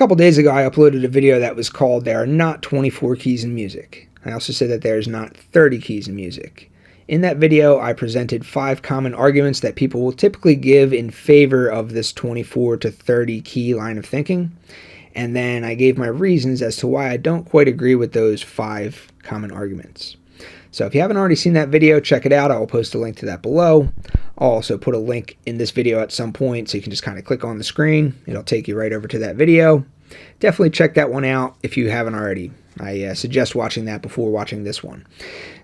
couple days ago, I uploaded a video that was called "There Are Not 24 Keys in Music." I also said that there's not 30 keys in music. In that video, I presented 5 common arguments that people will typically give in favor of this 24 to 30 key line of thinking. And then I gave my reasons as to why I don't quite agree with those 5 common arguments. So if you haven't already seen that video, check it out. I will post a link to that below. I'll also put a link in this video at some point, so you can just kind of click on the screen. It'll take you right over to that video. Definitely check that one out if you haven't already. I suggest watching that before watching this one.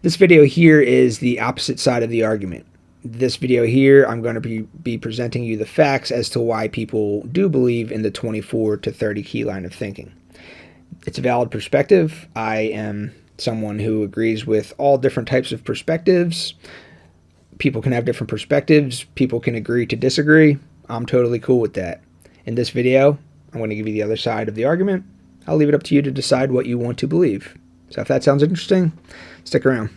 This video here is the opposite side of the argument. This video here, I'm going to be presenting you the facts as to why people do believe in the 24 to 30 key line of thinking. It's a valid perspective. I am someone who agrees with all different types of perspectives. People can have different perspectives. People can agree to disagree. I'm totally cool with that. In this video, I'm going to give you the other side of the argument. I'll leave it up to you to decide what you want to believe. So if that sounds interesting, stick around.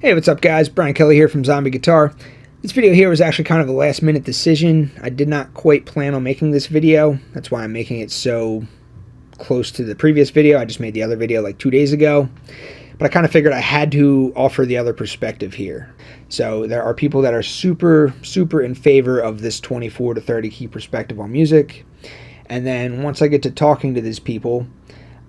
Hey, what's up guys? Brian Kelly here from Zombie Guitar. This video here was actually kind of a last minute decision. I did not quite plan on making this video. That's why I'm making it so close to the previous video. I just made the other video like 2 days ago. But I kind of figured I had to offer the other perspective here. So there are people that are super in favor of this 24 to 30 key perspective on music. And then once I get to talking to these people,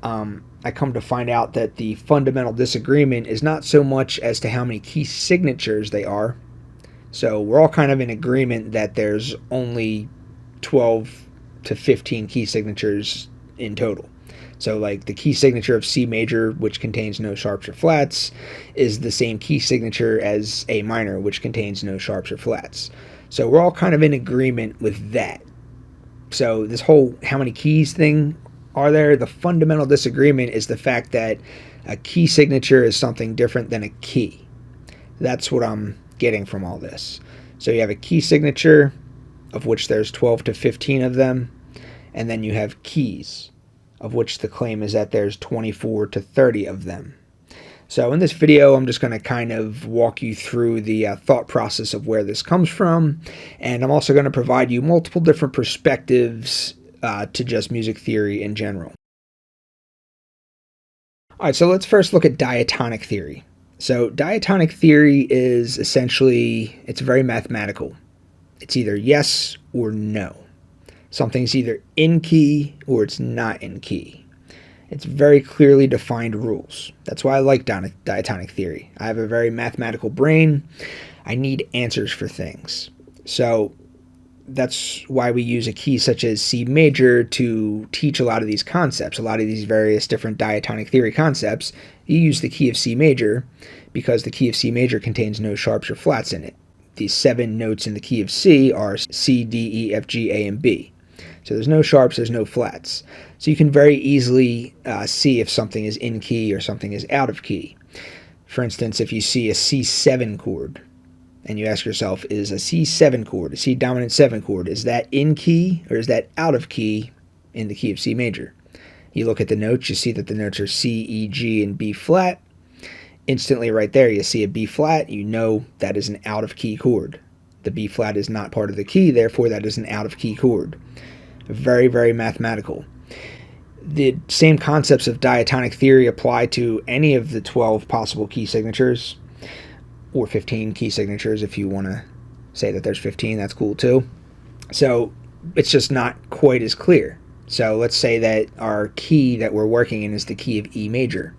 I come to find out that the fundamental disagreement is not so much as to how many key signatures they are. So we're all kind of in agreement that there's only 12 to 15 key signatures in total. So like the key signature of C major, which contains no sharps or flats, is the same key signature as A minor, which contains no sharps or flats. So we're all kind of in agreement with that. So this whole how many keys thing are there, the fundamental disagreement is the fact that a key signature is something different than a key. That's what I'm getting from all this. So you have a key signature, of which there's 12 to 15 of them, and then you have keys, of which the claim is that there's 24 to 30 of them. So in this video, I'm just going to kind of walk you through the thought process of where this comes from, and I'm also going to provide you multiple different perspectives to just music theory in general. Alright, so let's first look at diatonic theory. So diatonic theory is essentially, it's very mathematical. It's either yes or no. Something's either in key or it's not in key. It's very clearly defined rules. That's why I like diatonic theory. I have a very mathematical brain. I need answers for things. So that's why we use a key such as C major to teach a lot of these concepts, a lot of these various different diatonic theory concepts. You use the key of C major because the key of C major contains no sharps or flats in it. These 7 notes in the key of C are C, D, E, F, G, A, and B. So there's no sharps, there's no flats. So you can very easily see if something is in key or something is out of key. For instance, if you see a C7 chord, and you ask yourself, is a C7 chord, a C dominant 7 chord, is that in key or is that out of key in the key of C major? You look at the notes, you see that the notes are C, E, G, and B flat. Instantly right there, you see a B flat, you know that is an out of key chord. The B flat is not part of the key, therefore that is an out of key chord. Very mathematical. The same concepts of diatonic theory apply to any of the 12 possible key signatures, or 15 key signatures if you want to say that there's 15, that's cool too. So it's just not quite as clear. So let's say that our key that we're working in is the key of E major.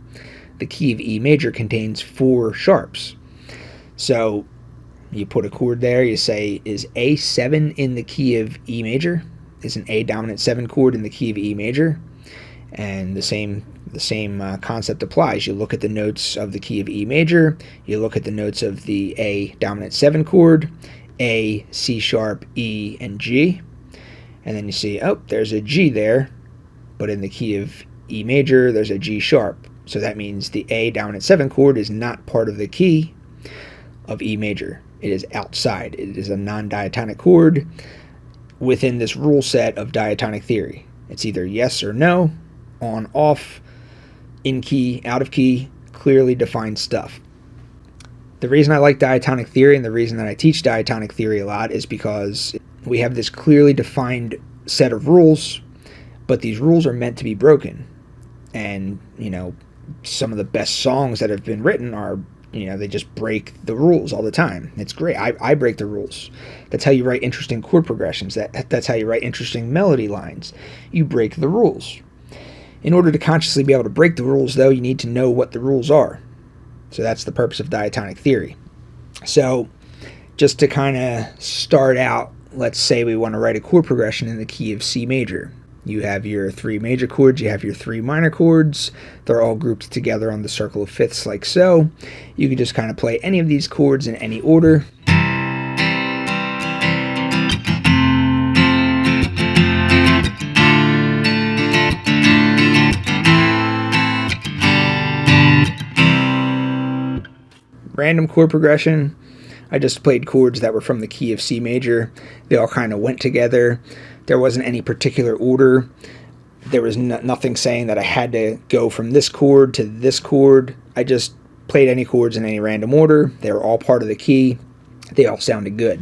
The key of E major contains 4 sharps. So you put a chord there, you say, is A7 in the key of E major? Is an A dominant 7 chord in the key of E major? And the same concept applies. You look at the notes of the key of E major, you look at the notes of the A dominant 7 chord, A, C sharp, E, and G, and then you see, oh, there's a G there, but in the key of E major, there's a G sharp. So that means the A dominant 7 chord is not part of the key of E major. It is outside. It is a non-diatonic chord within this rule set of diatonic theory. It's either yes or no, on, off, in key, out of key, clearly defined stuff. The reason I like diatonic theory and the reason that I teach diatonic theory a lot is because we have this clearly defined set of rules, but these rules are meant to be broken. And, some of the best songs that have been written are, they just break the rules all the time. It's great. I break the rules. That's how you write interesting chord progressions. That's how you write interesting melody lines. You break the rules. In order to consciously be able to break the rules, though, you need to know what the rules are. So that's the purpose of diatonic theory. So just to kind of start out, let's say we want to write a chord progression in the key of C major. You have your 3 major chords, you have your 3 minor chords. They're all grouped together on the circle of fifths like so. You can just kind of play any of these chords in any order. Random chord progression. I just played chords that were from the key of C major. They all kind of went together. There wasn't any particular order. There was nothing saying that I had to go from this chord to this chord. I just played any chords in any random order. They were all part of the key. They all sounded good.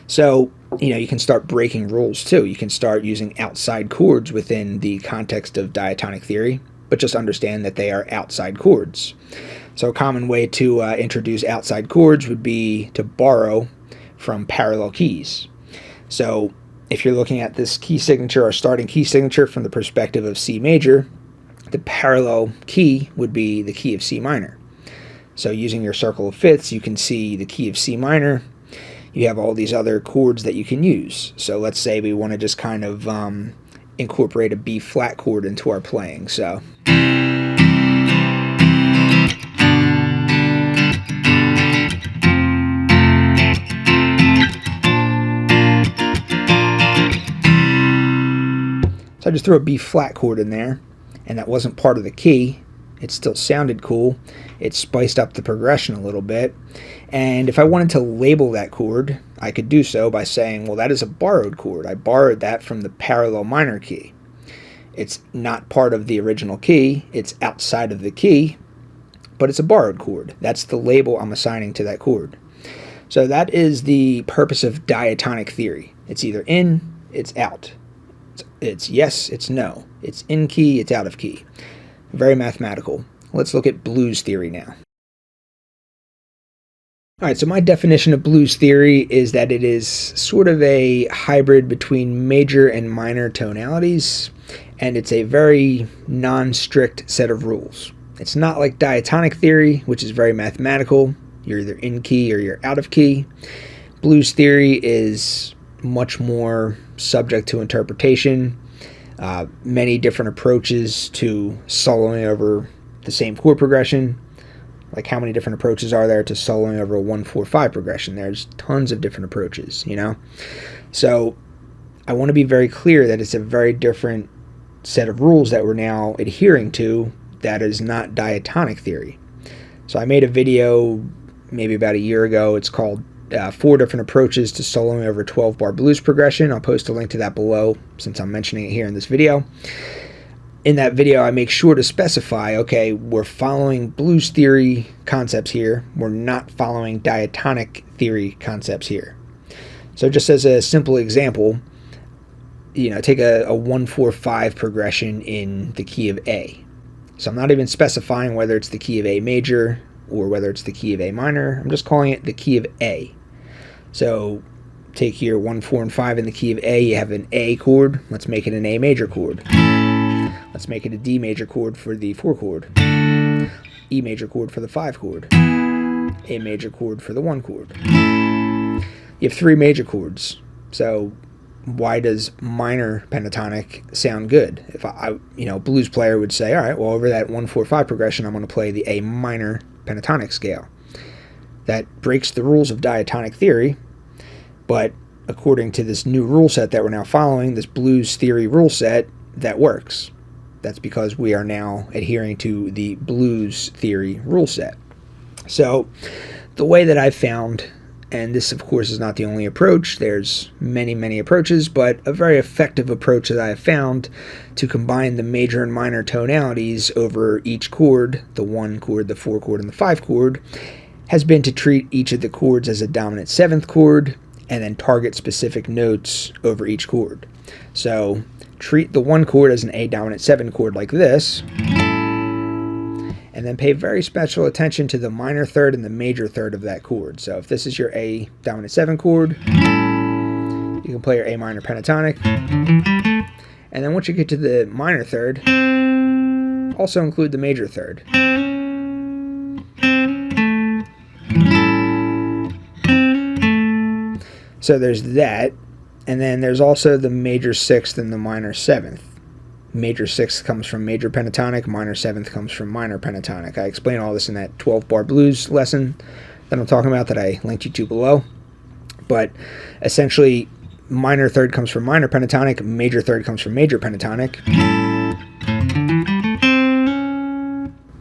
So, you can start breaking rules too. You can start using outside chords within the context of diatonic theory, but just understand that they are outside chords. So a common way to introduce outside chords would be to borrow from parallel keys. So if you're looking at this key signature or starting key signature from the perspective of C major, the parallel key would be the key of C minor. So using your circle of fifths, you can see the key of C minor. You have all these other chords that you can use. So let's say we want to just kind of incorporate a B flat chord into our playing. So I just threw a B flat chord in there, and that wasn't part of the key. It still sounded cool. It spiced up the progression a little bit. And if I wanted to label that chord, I could do so by saying, well, that is a borrowed chord. I borrowed that from the parallel minor key. It's not part of the original key. It's outside of the key, but it's a borrowed chord. That's the label I'm assigning to that chord. So that is the purpose of diatonic theory. It's either in, it's out. It's yes, it's no. It's in key, it's out of key. Very mathematical. Let's look at blues theory now. Alright, so my definition of blues theory is that it is sort of a hybrid between major and minor tonalities, and it's a very non-strict set of rules. It's not like diatonic theory, which is very mathematical. You're either in key or you're out of key. Blues theory is much more subject to interpretation, many different approaches to soloing over the same chord progression. Like, how many different approaches are there to soloing over a 1-4-5 progression? There's tons of different approaches, So I want to be very clear that it's a very different set of rules that we're now adhering to that is not diatonic theory. So I made a video maybe about a year ago. It's called 4 different approaches to soloing over 12-bar blues progression. I'll post a link to that below since I'm mentioning it here in this video. In that video, I make sure to specify, okay, we're following blues theory concepts here. We're not following diatonic theory concepts here. So just as a simple example, take a 1-4-5 progression in the key of A. So I'm not even specifying whether it's the key of A major or whether it's the key of A minor. I'm just calling it the key of A. So take your 1, 4, and 5 in the key of A. You have an A chord. Let's make it an A major chord. Let's make it a D major chord for the 4 chord. E major chord for the 5 chord. A major chord for the 1 chord. You have 3 major chords. So why does minor pentatonic sound good? If a blues player would say, all right, well, over that 1-4-5 progression, I'm going to play the A minor pentatonic scale. That breaks the rules of diatonic theory, but according to this new rule set that we're now following, this blues theory rule set, that works. That's because we are now adhering to the blues theory rule set. So the way that I've found, and this of course is not the only approach, there's many, many approaches, but a very effective approach that I have found to combine the major and minor tonalities over each chord, the 1 chord, the 4 chord, and the 5 chord, has been to treat each of the chords as a dominant seventh chord and then target specific notes over each chord. So treat the one chord as an A dominant 7 chord like this, and then pay very special attention to the minor third and the major third of that chord. So if this is your A dominant 7 chord, you can play your A minor pentatonic, and then once you get to the minor third, also include the major third. So there's that, and then there's also the major sixth and the minor seventh. Major sixth comes from major pentatonic, minor seventh comes from minor pentatonic. I explain all this in that 12-bar blues lesson that I'm talking about that I linked you to below. But essentially, minor third comes from minor pentatonic, major third comes from major pentatonic.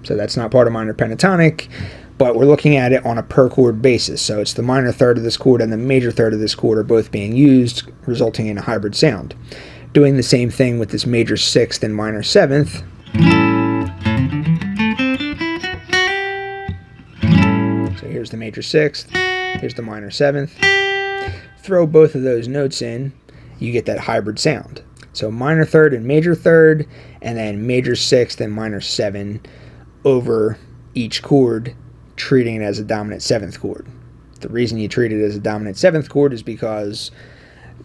So that's not part of minor pentatonic, but we're looking at it on a per chord basis. So it's the minor third of this chord and the major third of this chord are both being used, resulting in a hybrid sound. Doing the same thing with this major sixth and minor seventh. So here's the major sixth, here's the minor seventh. Throw both of those notes in, you get that hybrid sound. So minor third and major third, and then major sixth and minor 7 over each chord, treating it as a dominant 7th chord. The reason you treat it as a dominant 7th chord is because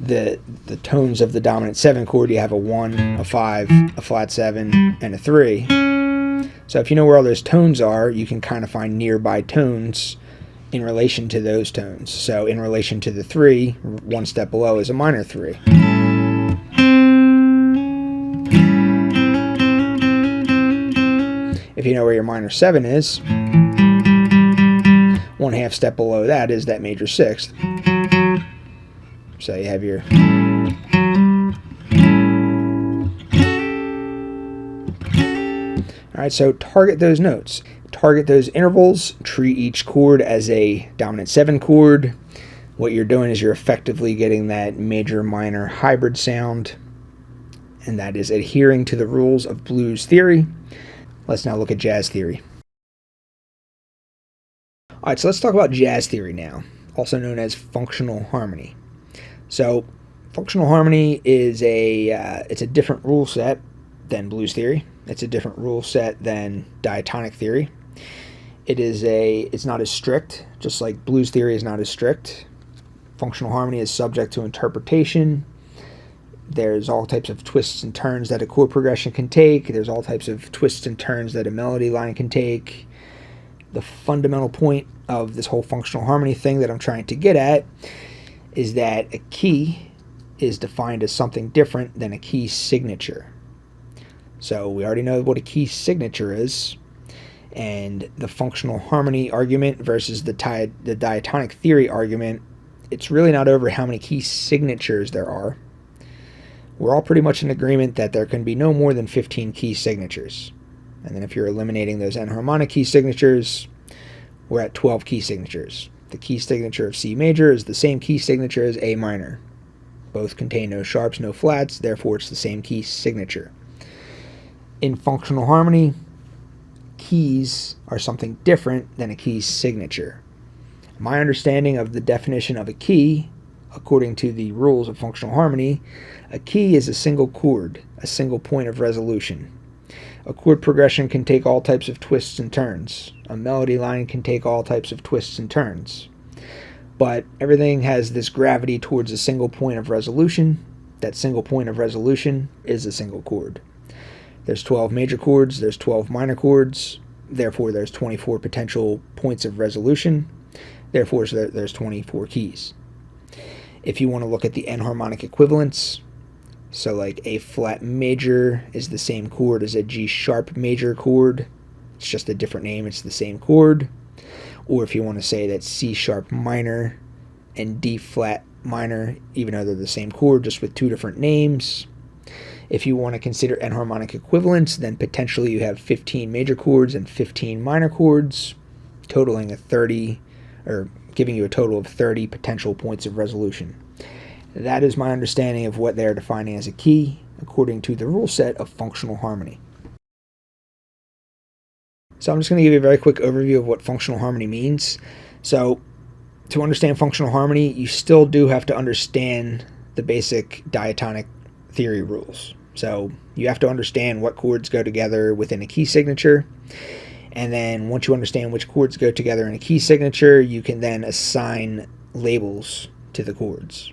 the tones of the dominant 7 chord, you have a 1, a 5, a flat 7, and a 3. So if you know where all those tones are, you can kind of find nearby tones in relation to those tones. So in relation to the 3, one step below is a minor 3. If you know where your minor 7 is, 1/2 step below that is that major sixth. So you have your Alright, so target those notes. Target those intervals. Treat each chord as a dominant 7 chord. What you're doing is you're effectively getting that major-minor hybrid sound, and that is adhering to the rules of blues theory. Let's now look at jazz theory. Alright, so let's talk about jazz theory now, also known as functional harmony. So functional harmony is it's a different rule set than blues theory. It's a different rule set than diatonic theory. It's not as strict, just like blues theory is not as strict. Functional harmony is subject to interpretation. There's all types of twists and turns that a chord progression can take. There's all types of twists and turns that a melody line can take. The fundamental point of this whole functional harmony thing that I'm trying to get at is that a key is defined as something different than a key signature. So we already know what a key signature is, and the functional harmony argument versus the diatonic theory argument, it's really not over how many key signatures there are. We're all pretty much in agreement that there can be no more than 15 key signatures. And then if you're eliminating those enharmonic key signatures, we're at 12 key signatures. The key signature of C major is the same key signature as A minor. Both contain no sharps, no flats, therefore it's the same key signature. In functional harmony, keys are something different than a key signature. My understanding of the definition of a key, according to the rules of functional harmony, a key is a single chord, a single point of resolution. A chord progression can take all types of twists and turns. A melody line can take all types of twists and turns. But everything has this gravity towards a single point of resolution. That single point of resolution is a single chord. There's 12 major chords, there's 12 minor chords, therefore there's 24 potential points of resolution, therefore there's 24 keys. If you want to look at the enharmonic equivalents, so like A flat major is the same chord as a G sharp major chord, it's just a different name, it's the same chord. Or if you want to say that C sharp minor and D flat minor, even though they're the same chord, just with two different names. If you want to consider enharmonic equivalents, then potentially you have 15 major chords and 15 minor chords, totaling a 30, or giving you a total of 30 potential points of resolution. That is my understanding of what they're defining as a key, according to the rule set of functional harmony. So I'm just going to give you a very quick overview of what functional harmony means. So to understand functional harmony, you still do have to understand the basic diatonic theory rules. So you have to understand what chords go together within a key signature. And then once you understand which chords go together in a key signature, you can then assign labels to the chords.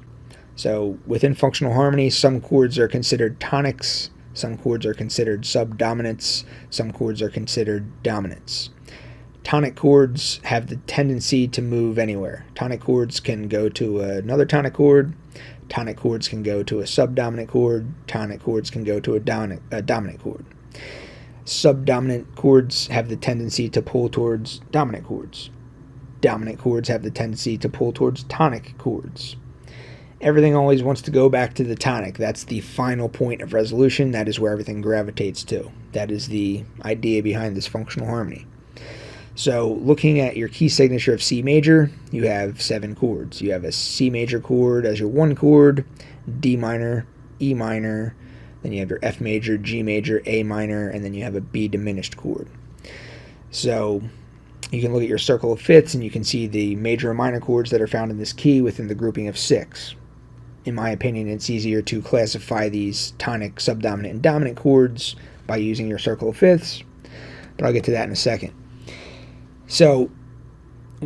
So within functional harmony, some chords are considered tonics, some chords are considered subdominants, some chords are considered dominants. Tonic chords have the tendency to move anywhere. Tonic chords can go to another tonic chord. Tonic chords can go to a subdominant chord. Tonic chords can go to a dominant chord. Subdominant chords have the tendency to pull towards dominant chords. Dominant chords have the tendency to pull towards tonic chords. Everything always wants to go back to the tonic. That's the final point of resolution. That is where everything gravitates to. That is the idea behind this functional harmony. So looking at your key signature of C major, you have 7 chords. You have a C major chord as your 1 chord, D minor, E minor, then you have your F major, G major, A minor, and then you have a B diminished chord. So you can look at your circle of fifths and you can see the major and minor chords that are found in this key within the grouping of 6. In my opinion, it's easier to classify these tonic, subdominant, and dominant chords by using your circle of fifths, but I'll get to that in a second. So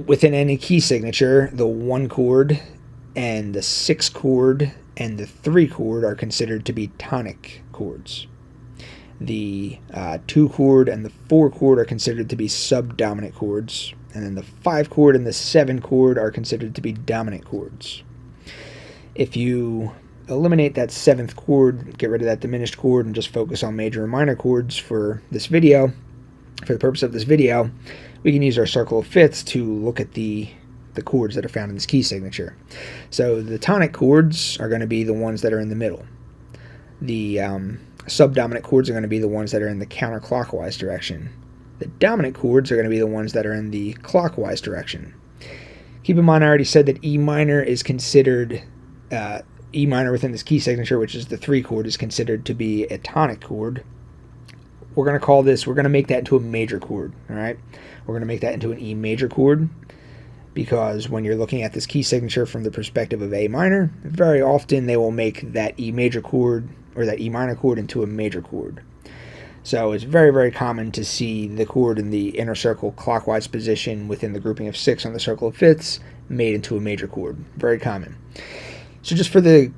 within any key signature, the 1 chord and the 6 chord and the 3 chord are considered to be tonic chords. The 2 chord and the 4 chord are considered to be subdominant chords, and then the 5 chord and the 7 chord are considered to be dominant chords. If you eliminate that 7th chord, get rid of that diminished chord, and just focus on major and minor chords for this video, for the purpose of this video, we can use our circle of fifths to look at the chords that are found in this key signature. So the tonic chords are going to be the ones that are in the middle. The subdominant chords are going to be the ones that are in the counterclockwise direction. The dominant chords are going to be the ones that are in the clockwise direction. Keep in mind, I already said that E minor is considered, E minor within this key signature, which is the 3 chord, is considered to be a tonic chord. We're going to make that into a major chord, all right? We're going to make that into an E major chord, because when you're looking at this key signature from the perspective of A minor, very often they will make that E major chord or that E minor chord into a major chord. So it's very, very common to see the chord in the inner circle clockwise position within the grouping of 6 on the circle of fifths made into a major chord. Very common. So just for the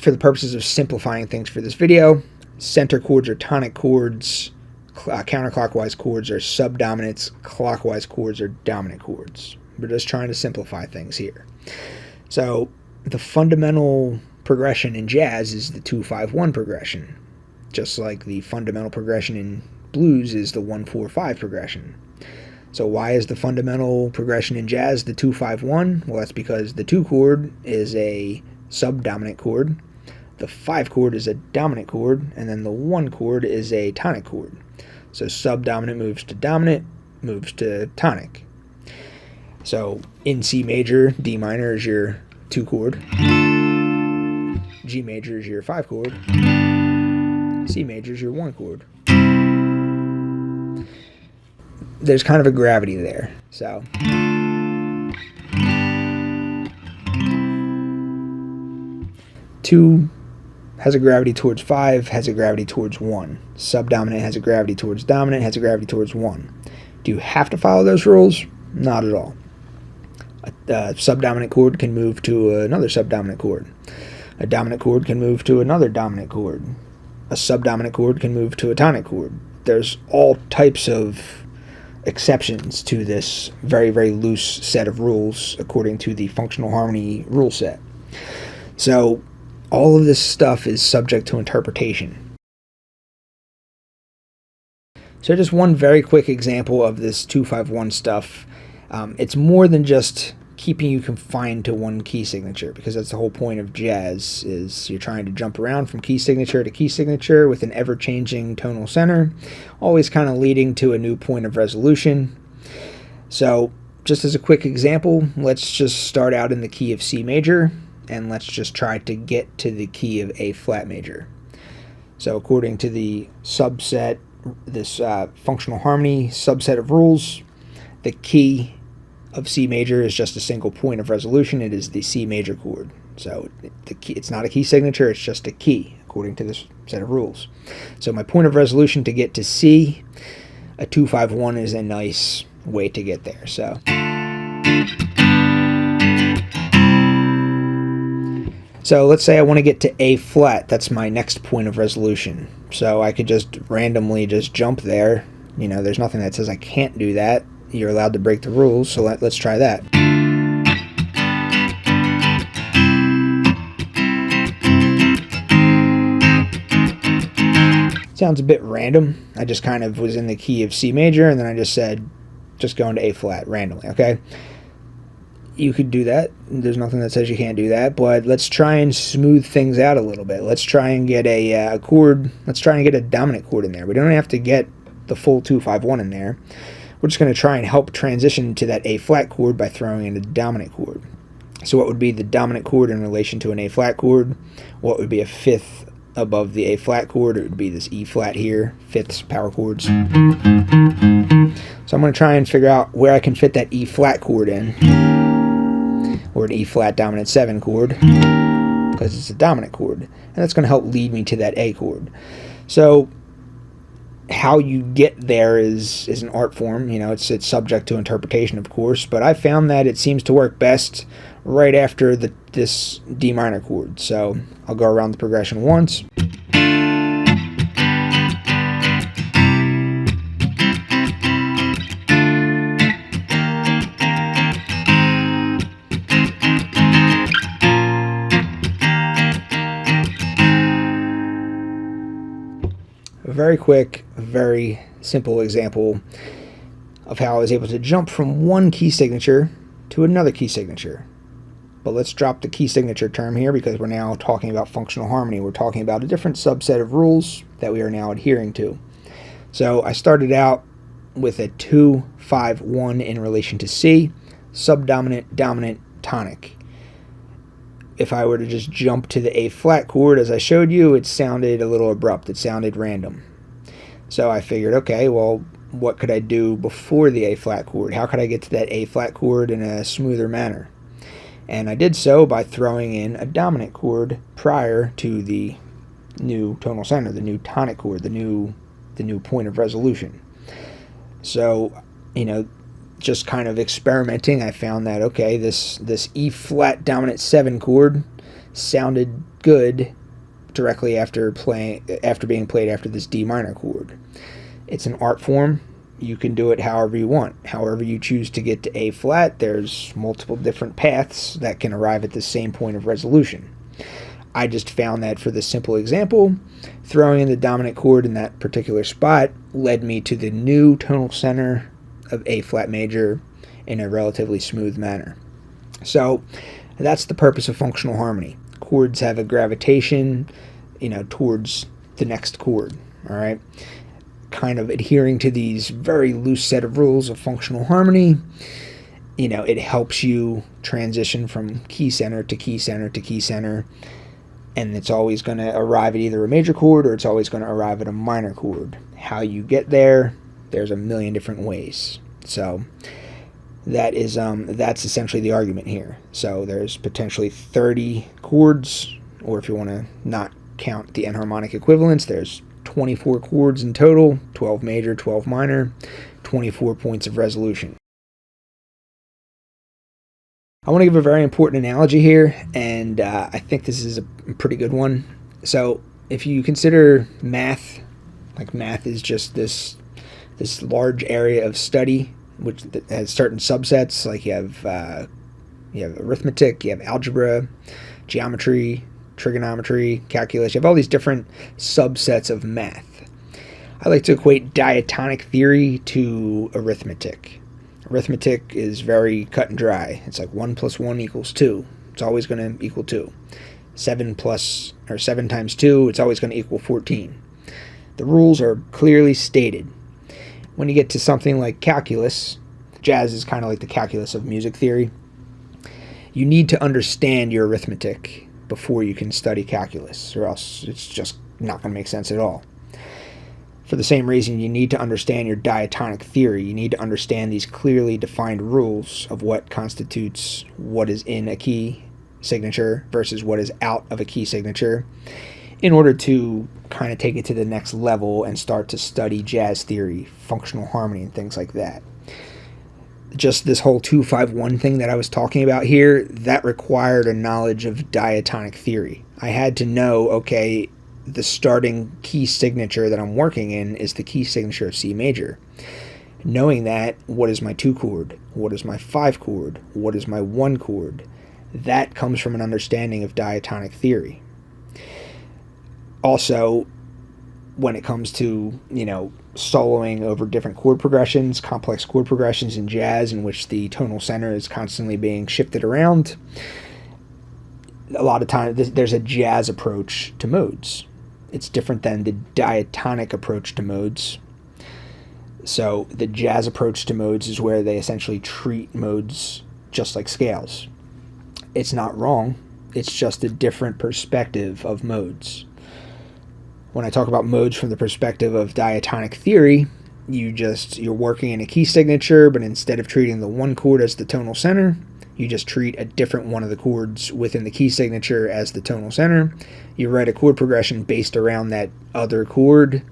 purposes of simplifying things for this video, center chords are tonic chords, counterclockwise chords are subdominants, clockwise chords are dominant chords. We're just trying to simplify things here. So the fundamental progression in jazz is the 2-5-1 progression, just like the fundamental progression in blues is the 1-4-5 progression. So why is the fundamental progression in jazz the 2-5-1? Well, that's because the 2 chord is a subdominant chord, the 5 chord is a dominant chord, and then the 1 chord is a tonic chord. So subdominant moves to dominant, moves to tonic. So in C major, D minor is your 2 chord, G major is your 5 chord, C major is your 1 chord. There's kind of a gravity there. So two has a gravity towards 5, has a gravity towards 1. Subdominant has a gravity towards dominant, has a gravity towards 1. Do you have to follow those rules? Not at all. A subdominant chord can move to another subdominant chord. A dominant chord can move to another dominant chord. A subdominant chord can move to a tonic chord. There's all types of exceptions to this very, very loose set of rules according to the functional harmony rule set. So all of this stuff is subject to interpretation. So just one very quick example of this 2-5-1 stuff. It's more than just keeping you confined to one key signature, because that's the whole point of jazz, is you're trying to jump around from key signature to key signature with an ever-changing tonal center, always kind of leading to a new point of resolution. So just as a quick example, let's just start out in the key of C major, and let's just try to get to the key of A flat major. So according to the subset functional harmony subset of rules. The key of C major is just a single point of resolution. It is the C major chord. So it's not a key signature, it's just a key, according to this set of rules. So my point of resolution to get to C, a 2-5-1 is a nice way to get there. So let's say I want to get to A flat. That's my next point of resolution. So I could just randomly just jump there. You know, there's nothing that says I can't do that. You're allowed to break the rules, so let's try that. Sounds a bit random. I just kind of was in the key of C major, and then I just said, just going to A flat randomly, okay? You could do that. There's nothing that says you can't do that, but let's try and smooth things out a little bit. Let's try and get a chord. Let's try and get a dominant chord in there. We don't have to get the full 2-5-1 in there. We're just going to try and help transition to that A flat chord by throwing in a dominant chord. So what would be the dominant chord in relation to an A flat chord? What would be a fifth above the A flat chord? It would be this E flat here, fifths, power chords. So I'm going to try and figure out where I can fit that E flat chord in, or an E flat dominant 7 chord, because it's a dominant chord, and that's going to help lead me to that A chord. So how you get there is an art form. You know, it's subject to interpretation, of course, but I found that it seems to work best right after this D minor chord. So I'll go around the progression once. A very quick, very simple example of how I was able to jump from one key signature to another key signature. But let's drop the key signature term here, because we're now talking about functional harmony. We're talking about a different subset of rules that we are now adhering to. So I started out with a 2-5-1 in relation to C, subdominant, dominant, tonic. If I were to just jump to the A flat chord, as I showed you, it sounded a little abrupt. It sounded random. So I figured, okay, well, what could I do before the A flat chord? How could I get to that A flat chord in a smoother manner? And I did so by throwing in a dominant chord prior to the new tonal center, the new tonic chord, the new point of resolution. So, you know, just kind of experimenting, I found that, okay, this E flat dominant 7 chord sounded good directly after being played after this D minor chord. It's an art form. You can do it however you want. However you choose to get to A flat, there's multiple different paths that can arrive at the same point of resolution. I just found that for this simple example, throwing in the dominant chord in that particular spot led me to the new tonal center of A flat major in a relatively smooth manner. So that's the purpose of functional harmony. Chords have a gravitation, you know, towards the next chord, all right? Kind of adhering to these very loose set of rules of functional harmony, you know, it helps you transition from key center to key center to key center, and it's always going to arrive at either a major chord or it's always going to arrive at a minor chord. How you get there, there's a million different ways. So that's essentially the argument here. So there's potentially 30 chords, or if you want to not count the enharmonic equivalents, there's 24 chords in total, 12 major, 12 minor, 24 points of resolution. I want to give a very important analogy here, and I think this is a pretty good one. So if you consider math, like math is just this large area of study which has certain subsets, like you have arithmetic, you have algebra, geometry, trigonometry, calculus. You have all these different subsets of math. I like to equate diatonic theory to arithmetic. Arithmetic is very cut and dry. It's like 1 + 1 = 2. It's always going to equal 2. 7 times 2, it's always going to equal 14. The rules are clearly stated. When you get to something like calculus, jazz is kind of like the calculus of music theory. You need to understand your arithmetic before you can study calculus, or else it's just not going to make sense at all. For the same reason, you need to understand your diatonic theory. You need to understand these clearly defined rules of what constitutes what is in a key signature versus what is out of a key signature in order to kind of take it to the next level and start to study jazz theory, functional harmony, and things like that. Just this whole 2-5-1 thing that I was talking about here, that required a knowledge of diatonic theory. I had to know, okay, the starting key signature that I'm working in is the key signature of C major. Knowing that, what is my 2 chord? What is my 5 chord? What is my 1 chord? That comes from an understanding of diatonic theory. Also, when it comes to, soloing over different chord progressions, complex chord progressions in jazz in which the tonal center is constantly being shifted around, a lot of times there's a jazz approach to modes. It's different than the diatonic approach to modes. So the jazz approach to modes is where they essentially treat modes just like scales. It's not wrong. It's just a different perspective of modes. When I talk about modes from the perspective of diatonic theory, you're working in a key signature, but instead of treating the 1 chord as the tonal center, you just treat a different one of the chords within the key signature as the tonal center. You write a chord progression based around that other chord.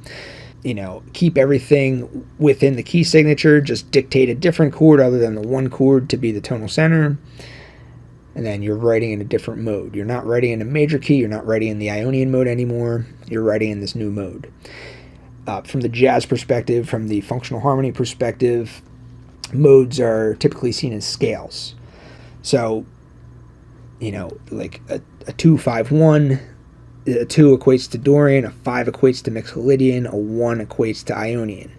Keep everything within the key signature, just dictate a different chord other than the 1 chord to be the tonal center. And then you're writing in a different mode. You're not writing in a major key. You're not writing in the Ionian mode anymore. You're writing in this new mode. From the jazz perspective, from the functional harmony perspective, modes are typically seen as scales. So, like a 2-5-1, a 2 equates to Dorian, a 5 equates to Mixolydian, a 1 equates to Ionian.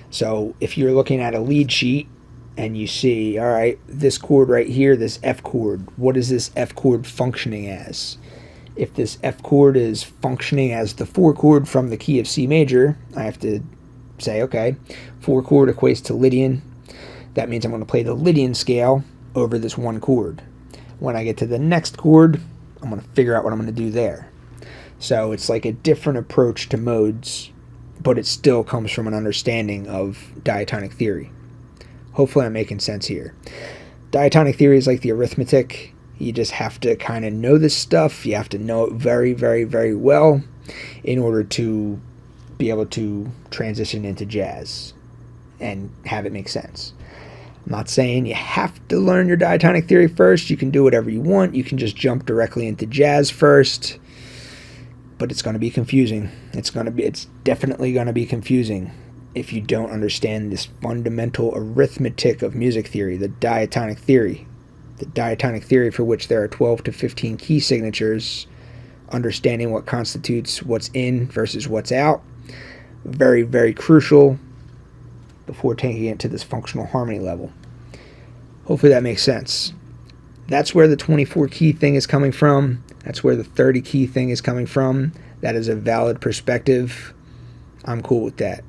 So if you're looking at a lead sheet, and you see, all right, this chord right here, this F chord, what is this F chord functioning as? If this F chord is functioning as the 4 chord from the key of C major, I have to say, okay, 4 chord equates to Lydian. That means I'm going to play the Lydian scale over this 1 chord. When I get to the next chord, I'm going to figure out what I'm going to do there. So it's like a different approach to modes, but it still comes from an understanding of diatonic theory. Hopefully I'm making sense here. Diatonic theory is like the arithmetic. You just have to kind of know this stuff. You have to know it very, very, very well in order to be able to transition into jazz and have it make sense. I'm not saying you have to learn your diatonic theory first. You can do whatever you want. You can just jump directly into jazz first. But it's going to be confusing. It's definitely going to be confusing if you don't understand this fundamental arithmetic of music theory, the diatonic theory. The diatonic theory for which there are 12 to 15 key signatures, understanding what constitutes what's in versus what's out. Very, very crucial before taking it to this functional harmony level. Hopefully that makes sense. That's where the 24 key thing is coming from. That's where the 30 key thing is coming from. That is a valid perspective. I'm cool with that.